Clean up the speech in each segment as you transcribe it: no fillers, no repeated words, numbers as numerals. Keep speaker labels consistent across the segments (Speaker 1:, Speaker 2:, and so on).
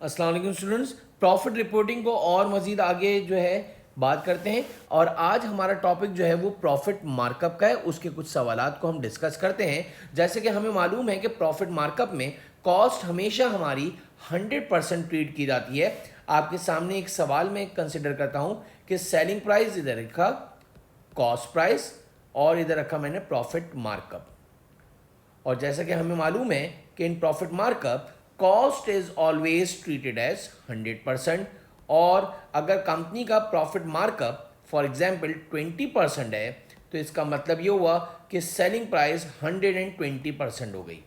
Speaker 1: अस्सलाम वालेकुम students, profit reporting को और मज़ीद आगे जो है बात करते हैं। और आज हमारा टॉपिक जो है वो प्रॉफिट मार्कअप का है। उसके कुछ सवालात को हम डिस्कस करते हैं। जैसे कि हमें मालूम है कि प्रॉफिट मार्कअप में कॉस्ट हमेशा हमारी 100% ट्रीट की जाती है। आपके सामने एक सवाल मैं कंसिडर करता हूँ कि सेलिंग प्राइस इधर रखा, कॉस्ट प्राइस, और इधर रखा मैंने प्रॉफिट मार्कअप। और जैसा कि हमें मालूम है कि in profit markup cost is always treated as 100%। और अगर कंपनी का प्रॉफिट मार्कअप फॉर एग्जांपल 20% है तो इसका मतलब ये हुआ कि सेलिंग प्राइस 120% हो गई।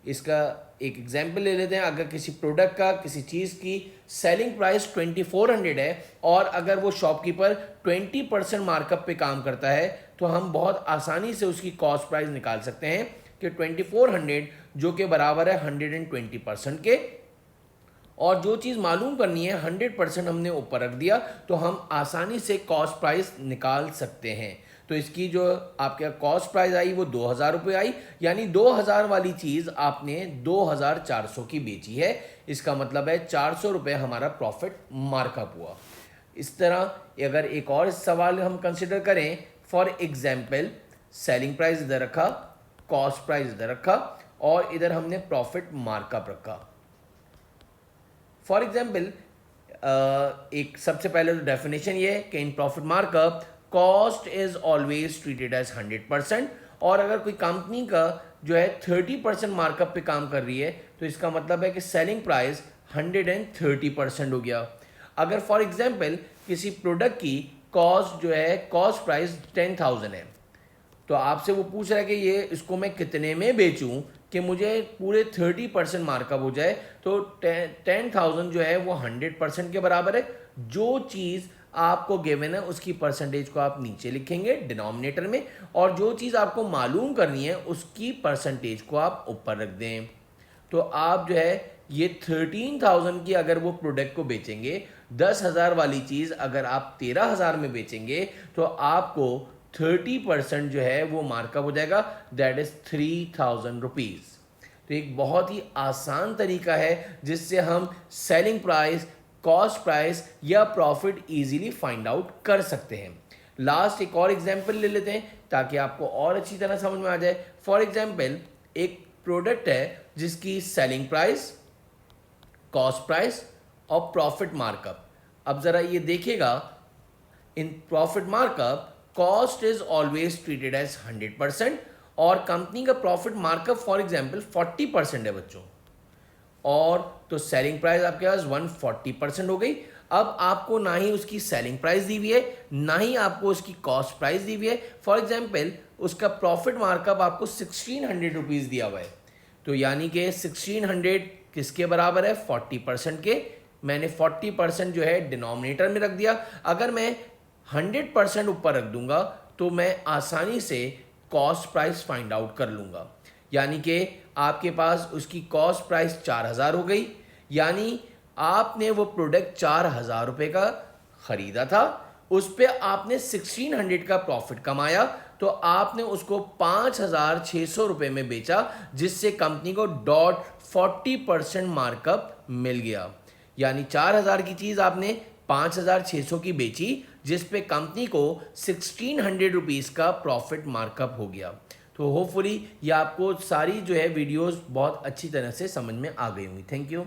Speaker 1: इसका एक एग्जांपल ले लेते हैं। अगर किसी प्रोडक्ट का, किसी चीज़ की सेलिंग प्राइस 2400 है और अगर वो शॉपकीपर 20% मार्कअप पे काम करता है तो हम बहुत आसानी से उसकी कॉस्ट प्राइस निकाल सकते हैं कि 2400 जो कि बराबर है 120% के। और जो चीज़ मालूम करनी है 100% हमने ऊपर रख दिया तो हम आसानी से कॉस्ट प्राइस निकाल सकते हैं। तो इसकी जो आपके कॉस्ट प्राइस आई वो 2000 रुपये आई, यानी 2000 वाली चीज़ आपने 2400 की बेची है। इसका मतलब है 400 रुपये हमारा प्रॉफिट मार्कअप हुआ। इस तरह अगर एक और सवाल हम कंसिडर करें, फॉर एग्जाम्पल सेलिंग प्राइस इधर रखा, कॉस्ट प्राइस इधर रखा और इधर हमने प्रॉफिट मार्कअप रखा। फॉर एग्जाम्पल एक सबसे पहले तो डेफिनेशन ये है कि in profit markup cost is always treated as 100%। और अगर कोई कंपनी का जो है 30% मार्कअप पे काम कर रही है तो इसका मतलब है कि सेलिंग प्राइस 130% हो गया। अगर फॉर एग्जाम्पल किसी प्रोडक्ट की कॉस्ट जो है, कॉस्ट प्राइस 10,000 है तो आपसे वो पूछ रहा है कि ये इसको मैं कितने में बेचूं कि मुझे पूरे 30% मार्कअप हो जाए। तो 10,000 जो है वो 100% के बराबर है। जो चीज़ आपको गिवन है उसकी परसेंटेज को आप नीचे लिखेंगे डिनोमिनेटर में, और जो चीज़ आपको मालूम करनी है उसकी परसेंटेज को आप ऊपर रख दें। तो आप जो है ये 13,000 की अगर वो प्रोडक्ट को बेचेंगे, 10,000 वाली चीज़ अगर आप 13,000 में बेचेंगे तो आपको 30% जो है वो मार्कअप हो जाएगा, दैट इज 3,000 रुपीज़। तो एक बहुत ही आसान तरीका है जिससे हम सेलिंग प्राइस, कॉस्ट प्राइस या प्रॉफिट इजीली फाइंड आउट कर सकते हैं। लास्ट एक और एग्जांपल ले लेते हैं ताकि आपको और अच्छी तरह समझ में आ जाए। फॉर एग्जांपल एक प्रोडक्ट है जिसकी सेलिंग प्राइस, कॉस्ट प्राइस और प्रॉफिट मार्कअप। अब ज़रा ये देखिएगा, in profit markup cost is always treated as 100% और कंपनी का प्रॉफिट मार्कअप फॉर एग्जांपल 40% है बच्चों, और तो सेलिंग प्राइस आपके पास 140% हो गई। अब आपको ना ही उसकी सेलिंग प्राइस दी हुई है ना ही आपको उसकी कॉस्ट प्राइस दी हुई है। फॉर एग्जांपल उसका प्रॉफिट मार्कअप आपको 1600 रुपीज़ दिया हुआ है, तो यानी कि 1600 किसके बराबर है, 40% के। मैंने 40% जो है डिनोमिनेटर में रख दिया। अगर मैं 100% ऊपर रख दूंगा तो मैं आसानी से कॉस्ट प्राइस फाइंड आउट कर लूँगा। यानी कि आपके पास उसकी कॉस्ट प्राइस 4,000 हो गई, यानी आपने वो प्रोडक्ट 4,000 रुपये का ख़रीदा था, उस पर आपने 1600 का प्रॉफिट कमाया तो आपने उसको 5,600 रुपये में बेचा, जिससे कंपनी को डॉट 40% मार्कअप मिल गया। यानी 4,000 की चीज़ आपने 5,600 की बेची, जिस पे कंपनी को 1,600 रुपीज़ का प्रॉफिट मार्कअप हो गया। तो होपफुली ये आपको सारी जो है वीडियोस बहुत अच्छी तरह से समझ में आ गई होंगी। Thank you.